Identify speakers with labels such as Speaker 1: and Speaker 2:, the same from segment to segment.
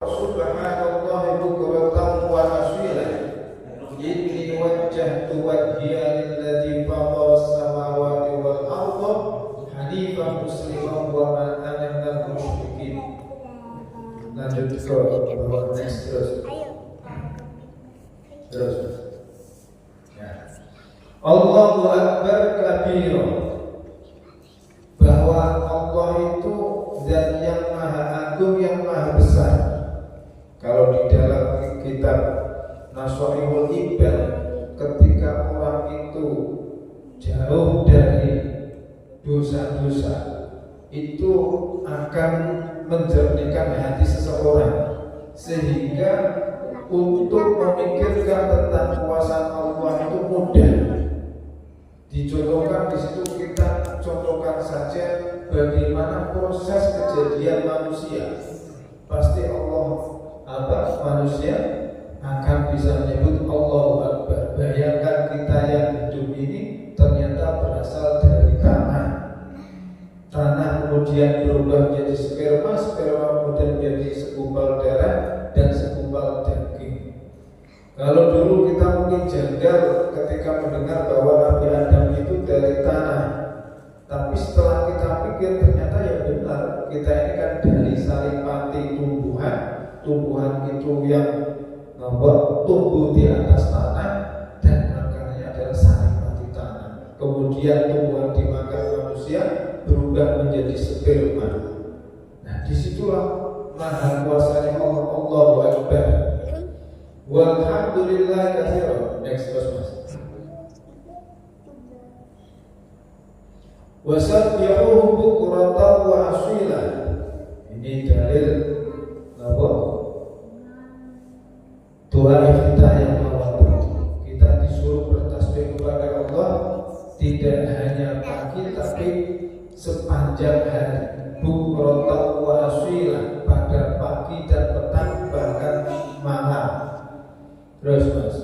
Speaker 1: Subhanallah bukratan wa asila. Inni wajjahtu wajhiya lilladzi fatara as-samawati wal arda hanifan musliman wa ma ana minal musyrikin. Lanjut ke next terus. Ya. Allahu Akbar kabira. Bahwa Allah itu zat yang maha agung, yang maha besar. Kalau di dalam kitab Nasoihul Ibad, ketika orang itu jauh dari dosa-dosa, itu akan menjernihkan hati seseorang, sehingga untuk memikirkan tentang kuasa Allah itu mudah. Dicontohkan di situ, kita contohkan saja bagaimana proses kejadian manusia. Pasti manusia akan bisa menyebut Allahu Akbar. Bayangkan kita yang hidup ini ternyata berasal dari tanah kemudian berubah menjadi sperma kemudian menjadi segumpal darah dan segumpal daging. Kalau dulu kita mungkin janggal ketika mendengar bahwa Nabi Adam itu dari tanah, tapi setelah kita pikir ternyata ya benar, kita ini kan dari saripati tumbuhan itu yang tumbuh di atas tanah dan makanannya adalah saripati tanah. Kemudian tumbuhan dimakan manusia berubah menjadi sperma. Nah, disitulah maha kuasanya Allah. Allahu Akbar. Walhamdulillah katsiran. Next verse, Mas. Wasabbihuhu bukratan wa asila. Ini dalil apa? Doa kita yang awal. Kita disuruh bertasbih kepada Allah tidak hanya pagi tapi sepanjang hari. Bukratan wa asila, pada pagi dan petang bahkan malam. Terus, Mas.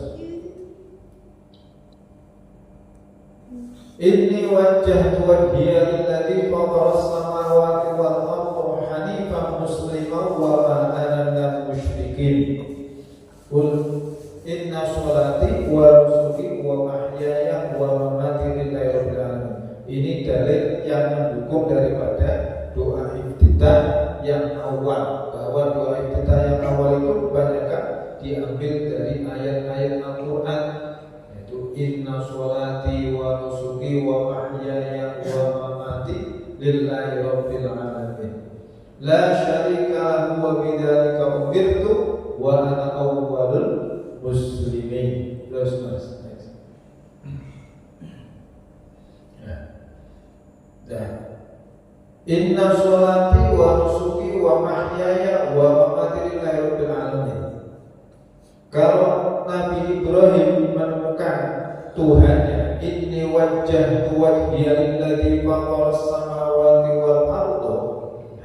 Speaker 1: Inni wajjahtu wajhiya lilladzi fatara as-samawati wal arda hanifan musliman wa ma ana minal musyrikin. Qul inna sholati wa nusuki wa mahyaya wa mamati lillahi rabbil alamin. Ini dalil yang mendukung daripada doa iftitah yang awal, bahwa doa iftitah yang awal itu kebanyakan diambil dari ayat-ayat Al-Quran, yaitu inna sholati wa nusuki wa mahyaya wa mamati lillahi rabbil alamin la syarika lahu wa bidzalika umirtu wa ana awwalul muslimin. Terus, Mas. Inna sholati wa nusuki wa mahyaya wa mamati lillahi rabbil alamin. Kalau Nabi Ibrahim menemukan Tuhannya, inni wajjahtu wajhiya lilladzi fatara as-samawati wal arda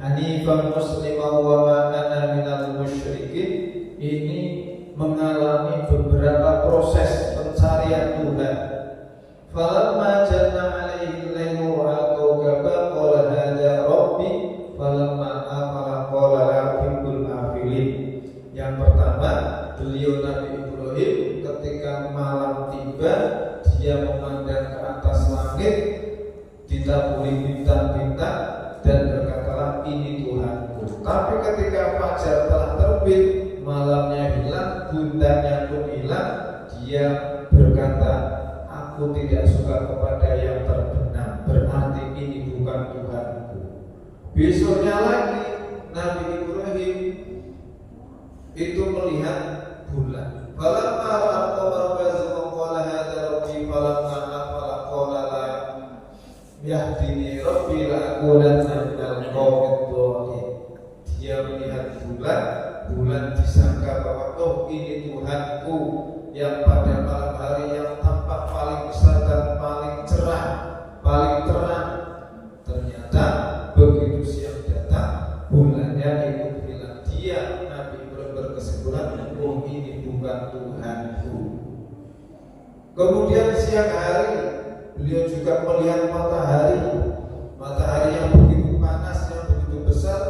Speaker 1: hanifan musliman wa ma ana minal musyrikin, ini mengalami beberapa proses pencarian Tuhan. Falamma janna alaihi al-lailu al-kawkaba qala hadza rabbi falamma afala qala la uhibbul afilin. Yang pertama, beliau Nabi Ibrahim ketika malam tiba, dia memandang ke atas langit ditaburi bintang-bintang dan berkatalah ini Tuhanku. Tapi ketika fajar telah terbit, malamnya hilang, buntanya pun hilang, dia berkata, aku tidak suka kepada yang terbenam, berarti ini bukan Tuhanku. Besoknya lagi Nabi Ibrahim itu melihat bulan. Falamma ra'a bazighan qala hadza rabbi falamma afala qala la yahdini rabbi la akunanna minal qawmid dhalin. Dia melihat bulan disangka bahwa ini Tuhanku yang pada malam hari yang tampak paling besar dan paling cerah, paling terang. Ternyata begitu siang datang, bulannya ikut hilang. Dia Nabi Ibrahim berkesimpulan, ini bukan Tuhanku. Kemudian siang hari beliau juga melihat matahari yang begitu panas, yang begitu besar.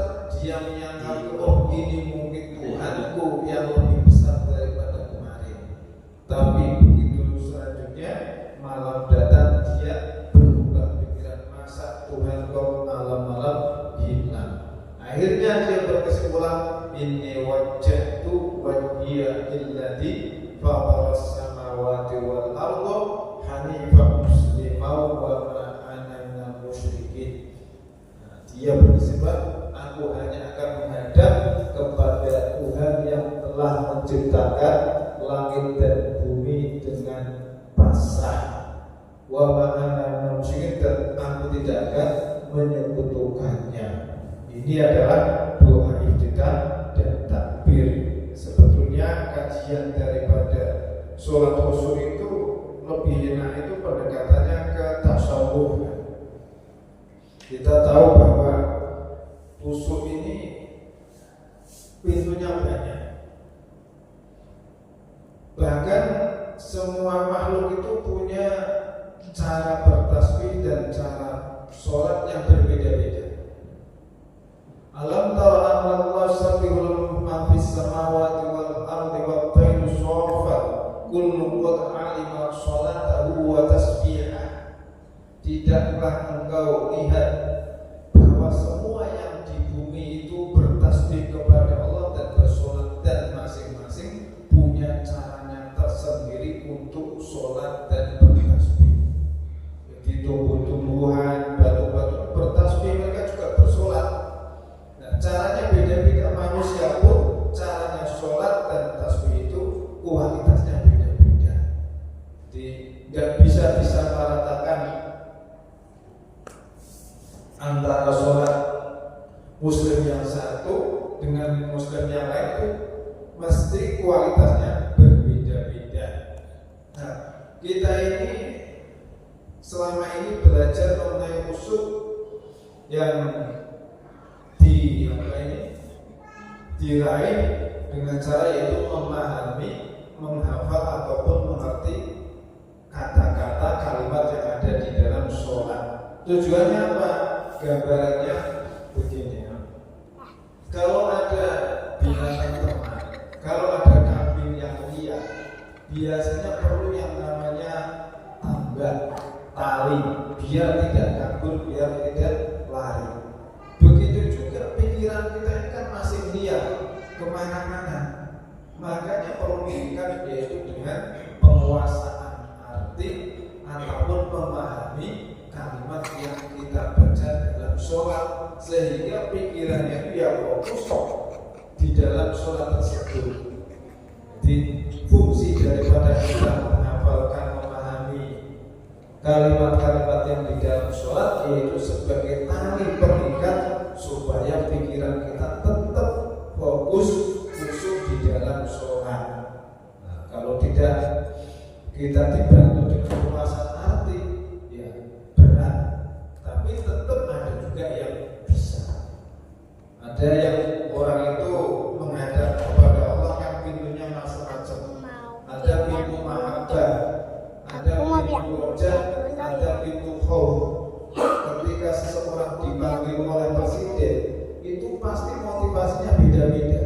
Speaker 1: Dia menyangka, ini mungkin Tuhan. inni wajjahtu wajhiya lilladzi fataras samawati wal arda hanifan musliman wa ma ana minal musyrikin. Dia bersifat aku hanya akan menghadap kepada Tuhan yang telah menciptakan langit dan bumi dengan pasrah. Wa ma ana minal musyrikin, dan aku tidak akan menyekutukannya. Ini adalah doa iftitah dan takbir. Sebetulnya kajian daripada sholat khusyuk itu lebih enak, itu pendekatannya ke tasawuf. Kita tahu bahwa khusyuk ini pintunya banyak. Bahkan semua makhluk itu punya cara bertasbih dan cara sholat yang berbeda-beda. Alam tara anna Allah sabihul ma fis samawati wal ardi wat tayru sawfa kullu qad alima sholatahu wa tasbihah. Tidakkah engkau lihat bahwa semua yang di bumi itu bertasbih kepada Allah dan bersolat, dan masing-masing punya caranya tersendiri untuk solat dan bertasbih. Jadi tumbuh-tumbuhan, batu-batu bertasbih, mereka juga bersolat. Nah, caranya beda-beda. Manusia pun caranya solat dan tasbih itu kualitasnya beda-beda. Jadi nggak bisa disamaratakan antara sholat muslim yang satu dengan muslim yang lain, itu mesti kualitasnya berbeda-beda. Nah, kita ini selama ini belajar mengenai khusyuk yang diraih dengan cara yaitu memahami, menghafal ataupun mengerti kata-kata kalimat yang ada di dalam sholat. Tujuannya apa? Gambarannya begini ya. Kalau ada binatang ternak, kalau ada kambing yang liar, biasanya perlu yang namanya tambak, tali, biar tidak kabur, biar tidak lari. Begitu juga pikiran kita ini kan masih liar kemana-mana. Makanya perlu didikan yaitu dengan penguasaan arti ataupun memahami kalimat yang kita baca dalam sholat, sehingga pikirannya dia fokus di dalam sholat tersebut. Jadi fungsi daripada kita menghafalkan, memahami kalimat-kalimat yang di dalam sholat yaitu sebagai tali pengikat supaya pikiran kita tetap fokus khusyuk di dalam sholat. Nah, kalau tidak kita dibantu dengan penguasaan arti, ya berat. Tapi tetap ada juga yang bisa. Ada yang orang itu menghadap kepada Allah yang pintunya macam-macam. Ada pintu mahabbah, ada pintu rojah, ada pintu khauf. Ketika seseorang dipanggil oleh presiden, itu pasti motivasinya beda-beda.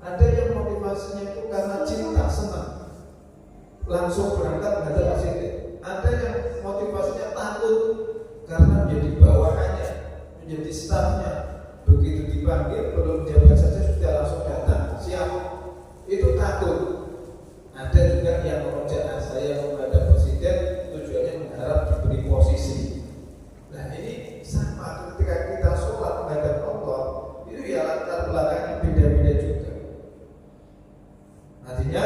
Speaker 1: Ada yang motivasinya itu karena cinta, senang, langsung berangkat menghadap presiden. Ada yang motivasinya takut karena menjadi bawahannya, menjadi stafnya. Begitu dipanggil, belum jabat saja sudah langsung datang, siap. Itu takut. Ada juga yang merojak, saya menghadap presiden tujuannya mengharap diberi posisi. Nah, ini sama ketika kita sholat menghadap Allah, itu ya latar belakangnya beda-beda juga. Artinya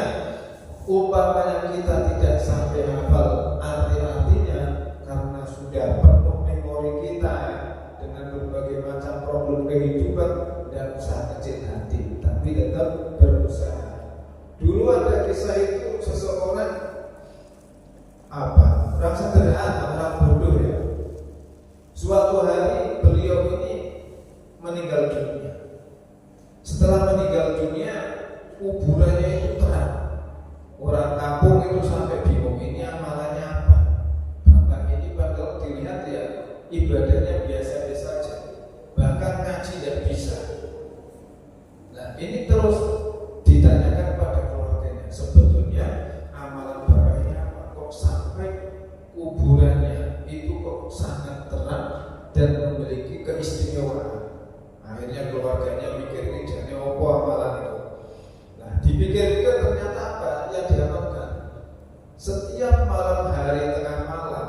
Speaker 1: umpamanya kita tidak sampai hafal arti-artinya karena sudah penuh memori kita dengan berbagai macam problem kehidupan, dan usaha kecil hati, tapi tetap berusaha. Dulu ada kisah itu, seseorang orang sederhana, orang bodoh ya. Suatu hari beliau ini meninggal dunia. Setelah meninggal dunia, kuburannya itu terang. Orang kampung itu sampai bingung, ini amalannya apa? Bahkan ini padahal dilihat ya ibadahnya biasa-biasa saja, bahkan ngaji tidak bisa. Nah, ini terus ditanyakan pada keluarganya, sebetulnya amalan bapaknya apa? Kok sampai kuburannya itu kok sangat terang dan memiliki keistimewaan? Akhirnya keluarganya mikir, ini jadi apa Dipikir-pikir ternyata apa yang diamalkan. Setiap malam hari tengah malam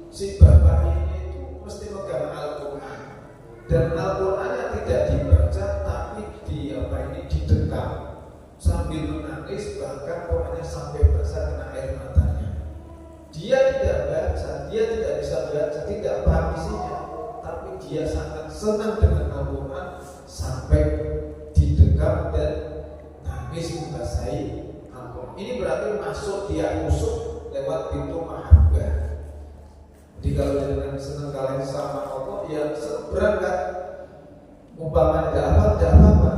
Speaker 1: si bapak ini itu mesti megang Al-Quran, dan Al-Qurannya tidak dibaca tapi didekam sambil menangis, bahkan pokoknya sampai basah kena air matanya. Dia tidak baca, dia tidak bisa baca, tidak paham isinya, tapi dia sangat senang dengan Al-Quran sampai didekam dan nangis membasahi Al-Quran. Ini berarti masuk, dia masuk lewat pintu mahabbah. Jadi kalau dengan senang kalian sama Allah, ya berangkat. Umpamanya tidak apa-apa,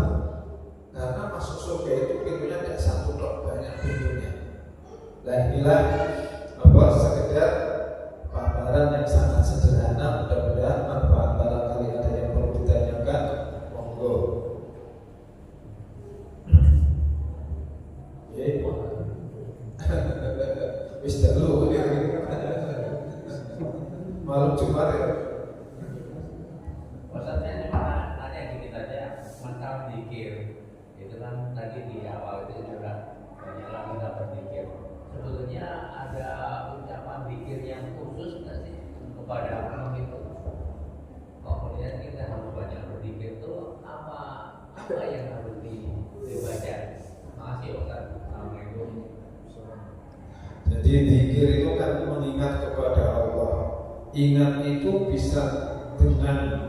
Speaker 1: karena masuk surga itu pintunya tidak satu tok, banyak pintunya. Nah inilah sekedar paparan yang sangat sederhana. Mudah-mudahan manfaat barangkali ada yang perlu ditanyakan, monggo. Wis dulu malam Jumat ya.
Speaker 2: Maksudnya cuma tanya dikit aja, mantap dikir. Itu kan tadi di awal itu sudah banyaklah kita berzikir. Sebetulnya ada ucapan zikir yang khusus nggak sih kepada Allah itu? Kemudian kita harus banyak berzikir itu apa yang harus dibaca? Makasih Ustaz. Assalamualaikum.
Speaker 1: Jadi zikir itu kan mengingat kepada Allah. Ingat itu bisa dengan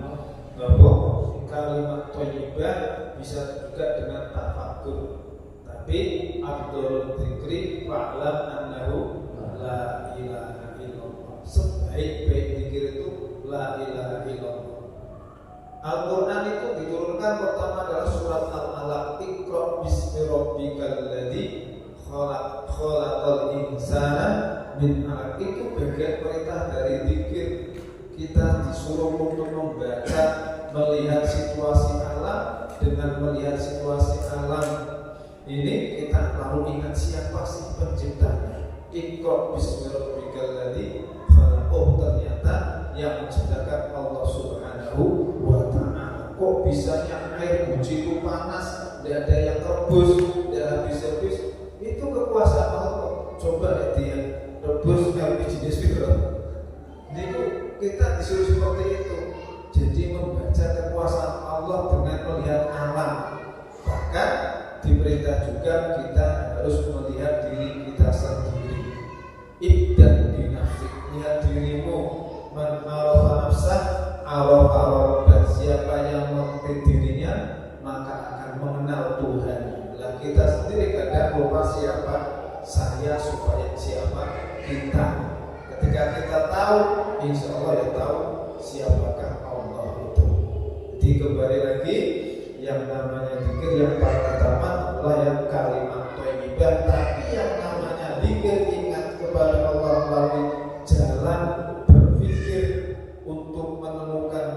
Speaker 1: kalimat thayyibah, bisa juga dengan tafakkur. Tapi afdhalul dzikri fa'lam annahu la ilaha illallah. Sebaik-baik zikir itu la ilaha illallah. Al-Quran itu diturunkan pertama adalah surat Al-Alaq, Iqra bismi rabbikal ladzi khalaqal insana min 'alaq. Itu bagian perintah dari zikir. Kita disuruh untuk membaca, melihat situasi alam. Dengan melihat situasi alam ini, kita lalu ingat siapa sih penciptanya. Iqra bismi rabbikal ladzi khalaq. Oh, ternyata yang menciptakan Allah Subhanahu wa ta'ala. Kok bisanya air buji itu panas, tidak ada yang rebus, tidak habis-habis. Itu kekuasaan Allah. Coba dia rebus LPG jenis itu, kita disuruh seperti itu. Jadi membaca kekuasaan Allah dengan melihat alam. Bahkan diperintah juga kita harus melihat diri kita sendiri. Ibdan binafsik, lihat dirimu. Man arafa nafsah arafa rabbah. Siapa yang mengerti dirinya maka akan mengenal Tuhan. Lah kita sendiri kadang lupa siapa saya supaya siapa kita. Ketika kita tahu, insya Allah ya tahu siapakah Allah itu. Jadi kembali lagi, yang namanya zikir yang paling utama adalah yang kalimat thayyibah. Tapi yang namanya zikir, ingat kepada Allah melalui jalan berpikir untuk menemukan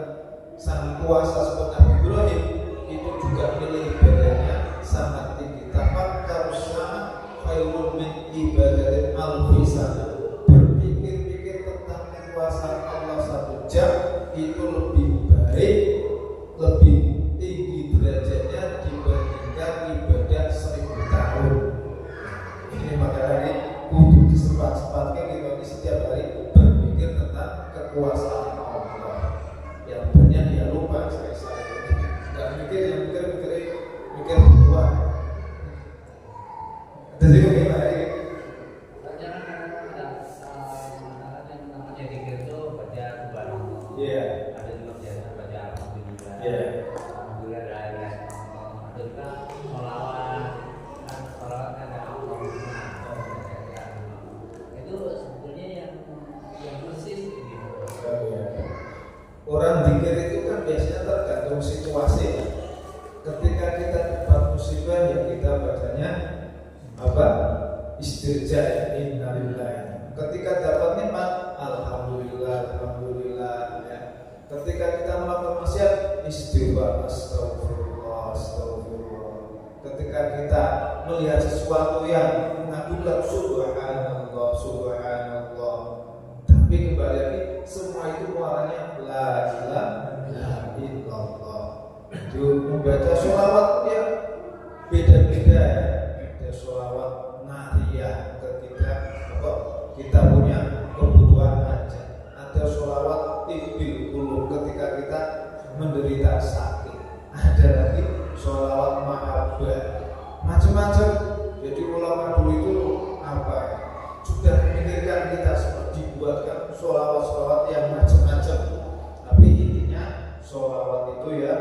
Speaker 1: sang kuasa seperti Nabi Ibrahim, itu juga nilai ibadahnya sangat tinggi. Tafakkar sama khairun min ibadatin alfi sana. Berpikir-pikir tentang kekuasaan Allah 1 jam itu lebih baik, lebih tinggi derajatnya dibandingkan ibadah 1000 tahun. Ini makanya kudu disempat-sempatkan kita ini setiap hari berpikir tentang kekuasaan Allah. Yang banyak ya lupa saya nggak mikir, yang mikir berdua. Jadi bagaimana ini?
Speaker 2: Ada juga biasa baca alhamdulillah. Alhamdulillah dari ada juga sholawat. Kan sholawat kan ada Allahumma. Itu sebetulnya yang persis gitu.
Speaker 1: Orang zikir itu kan biasanya tergantung situasi. Ketika kita dapat musibah, ya kita bacanya apa? Istirja, innalillahi. Ketika dapat nikmat, alhamdulillah, alhamdulillah. Ya. Ketika kita melakukan maksiat, istighfar, astagfirullah, astagfirullah. Ketika kita melihat sesuatu yang mengagumkan, subhanallah, subhanallah. Tapi kembali lagi, semua itu muaranya la ilaha illallah. Itu membaca sholawat ya beda-beda. sholawat nariyah ketika kita punya kebutuhan hajat, ada sholawat tibil qulub ketika kita menderita sakit, ada lagi sholawat mahabbah, macam-macam. Jadi ulama dulu itu sudah memikirkan kita seperti dibuatkan sholawat-sholawat yang macam-macam. Tapi intinya sholawat itu ya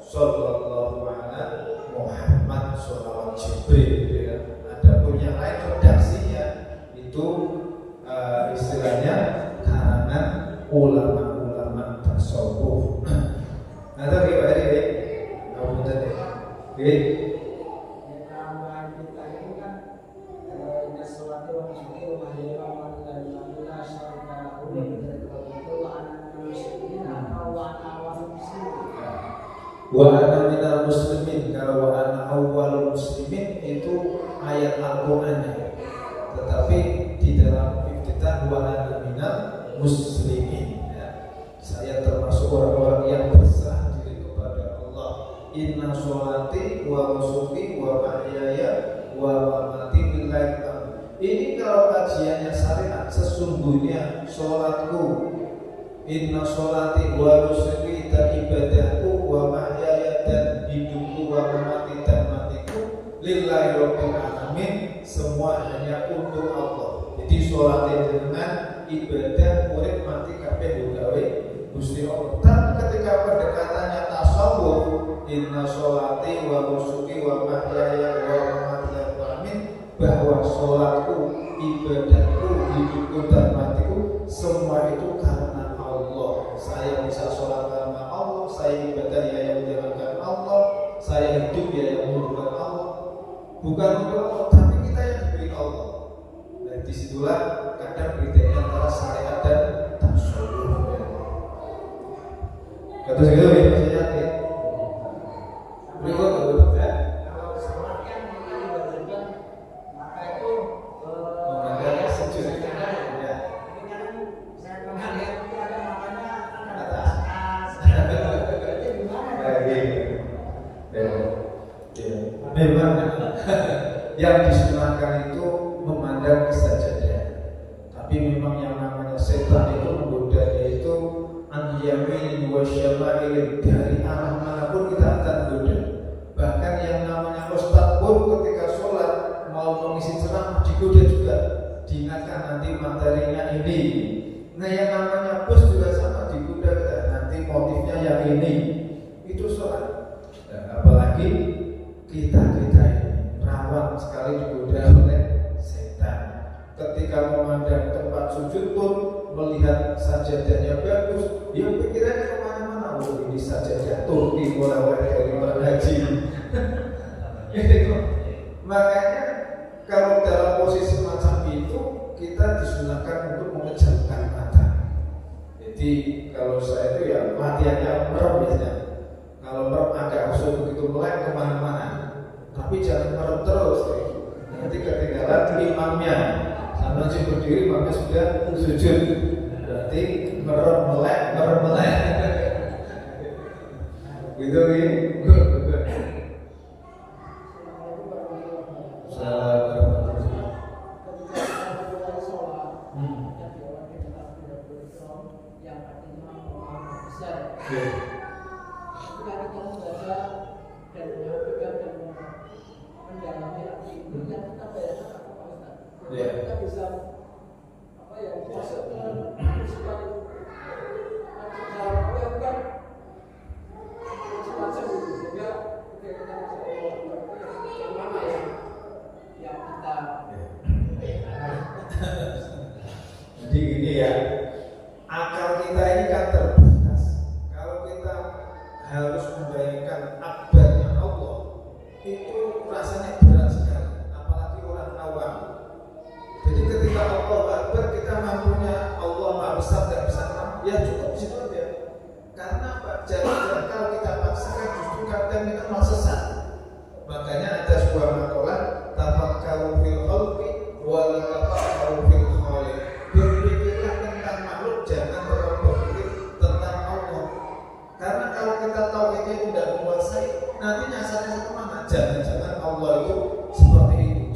Speaker 1: Sallallahu ala Muhammad, sholawat Jibril gitu ya. Adapun yang lain redaksinya itu istilahnya karangan ulama-ulama tasawuf. Nah, itu gimana ini? Kamu tadi, oke? Wa ana minal muslimin, kalau wa ana awwalul muslimin itu ayat Al-Qur'an, tetapi di dalam iftitah wa ana minal muslimin ya. Saya termasuk orang-orang yang berserah diri kepada Allah. Inna sholati wa nusuki wa mahyaya wa mamati lillahi ta'ala. Ini kalau kajiannya syariat, sesungguhnya sholatku, inna sholati wa nusuki, dan ibadahku, wa mahyaya, dan hidupku, wa mamati, dan matiku, lillahi rabbil alamin, semua hanya untuk Allah. Jadi sholatnya dengan ibadah murid mati kabeh gawe Gusti Allah. Tapi ketika pendekatannya tasawuf, inna sholati wa nusuki wa mahyaya wa mamati lillahi alamin, bahwa sholatku, ibadahku, hidupku, dan matiku, semua itu karena Allah. Saya bisa sholat karena Allah, saya ibadah ya yang menjalankan Allah, saya hidup ya yang menurunkan Allah. Bukan untuk Allah, tapi kita yang diberi Allah. Dan disitulah kadang bedanya antara syariat dan tasawuf. Kata segitu ya, masih yakin? Berikut ya. Memang yang disunahkan itu memandang sajadah. Tapi memang yang namanya setan itu menggodanya itu an yamin wa syama'il, dari arah manapun kita akan goda. Bahkan yang namanya ustaz pun ketika sholat mau mengisi ceramah digoda juga, diingatkan nanti materinya ini. Nah yang namanya bos juga sama, digoda nanti motifnya yang ini. Itu sholat. Nah, apalagi kita ini rawan sekali digoda oleh setan. Ketika memandang tempat sujud pun, melihat sajadahnya bagus, dia pikirannya kemana-mana. Oh ini sajadah Turki, mulai dari orang haji. Makanya kalau dalam posisi macam itu, kita disunahkan untuk memejamkan mata. Jadi kalau saya itu ya latihannya merem biasanya. Kalau merem agak usul begitu melek kemana-mana. Tapi jangan merem terus, nanti ketinggalan imamnya. Sama si berdiri, imamnya sudah sujud. Berarti merem melek. Gitu ya.
Speaker 3: Kita bisa apa ya masukkan sekali melakukan semacam itu sehingga kita bisa mana yang kita
Speaker 1: jadi gini ya, akal kita ini kan terbatas. Kalau kita harus membayangkan akbarnya Allah, itu rasanya berat sekali, apalagi orang awam. Jadi ketika Allah Akbar, kita mampunya Allah Maha Besar dan besar, ya cukup situ aja. Karena apa? Jangan kalau kita paksakan justru kadang kita malah sesat. Makanya ada sebuah makalah, tafakkaru fil khalqi wa la tafakkaru fil khaliq. Berpikirlah tentang makhluk, jangan terlalu berpikir tentang Allah. Karena kalau kita tahu ini tidak menguasai, nanti nyasarnya kemana? Jangan-jangan Allah itu seperti itu.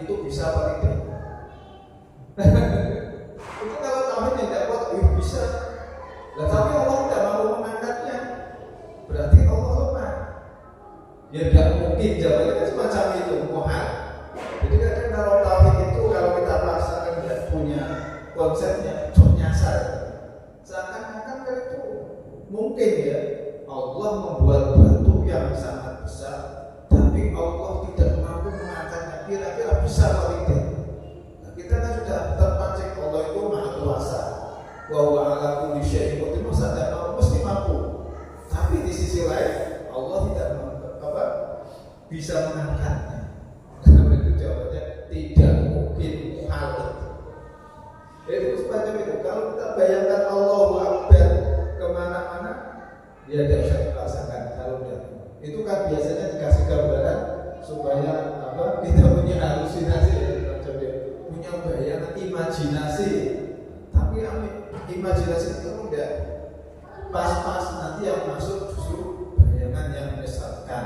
Speaker 1: itu bisa apa tidak? Itu kalau tauhidnya tidak kuat, bisa. Nah, tapi Allah tidak mau mengangkatnya, berarti Allah lemah. Ya tidak mungkin, jawabannya kan semacam itu, mohon. Jadi kadang kalau tauhid itu kalau kita paksakan tidak punya konsepnya, nyasar. Seakan-akan kan itu mungkin ya Allah membuat batu yang sangat besar, tapi Allah tidak mampu mengangkatnya. Kira-kira bisa atau tidak? Nah, kita kan sudah terpancing Allah itu maha kuasa, bahwa ala kulli syai'in qadir, masa tidak mampu, mesti mampu. Tapi di sisi lain Allah tidak bisa mengangkatnya. Karena itu jawabannya tidak mungkin hal itu. Jadi semacam itu. Kalau kita bayangkan Allahu Akbar kemana-mana, dia tidak bisa merasakan. Kalau tidak, itu kan biasanya dikasih gambaran supaya kita punya halusinasi, punya bayangan imajinasi. Tapi imajinasi itu tidak pas-pas, nanti yang masuk justru bayangan yang menyesatkan.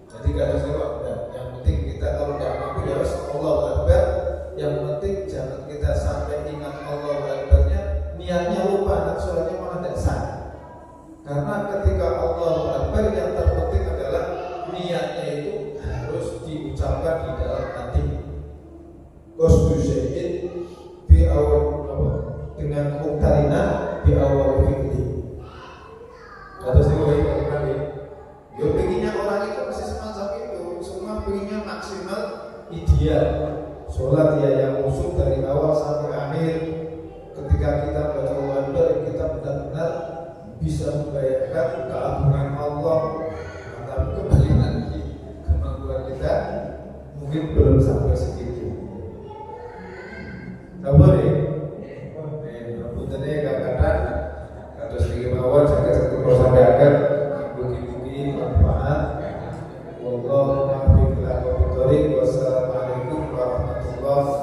Speaker 1: Jadi kalau saya yang penting kita kalau tidak mampu ya harus Allahu Akbar. Yang penting jangan kita sampai ingat Allahu Akbarnya, niatnya lupa, dan suratnya malah tidak sah. Karena ketika Allahu Akbar yang terpenting adalah niatnya itu harus diucapkan di dalam hati. Qasdu syai'in bi awal dengan muktarina bi awal fi'li. Atau saya yo pengennya orang itu pasti semacam itu, semua pengennya maksimal ideal. Sholat ya yang musuh dari awal sampai akhir. Ketika kita baca Allahu Akbar, kita benar-benar bisa membayangkan keagungan Allah. Tapi kembali lagi, kemampuan kita mungkin belum sampai segitu. Apa nih? Puntennya kadang-kadang atau sedikit mawar saya sampai akan bukti-bukti manfaat. Wallahu a'lam bishawab. Wassalamualaikum warahmatullahi wabarakatuh.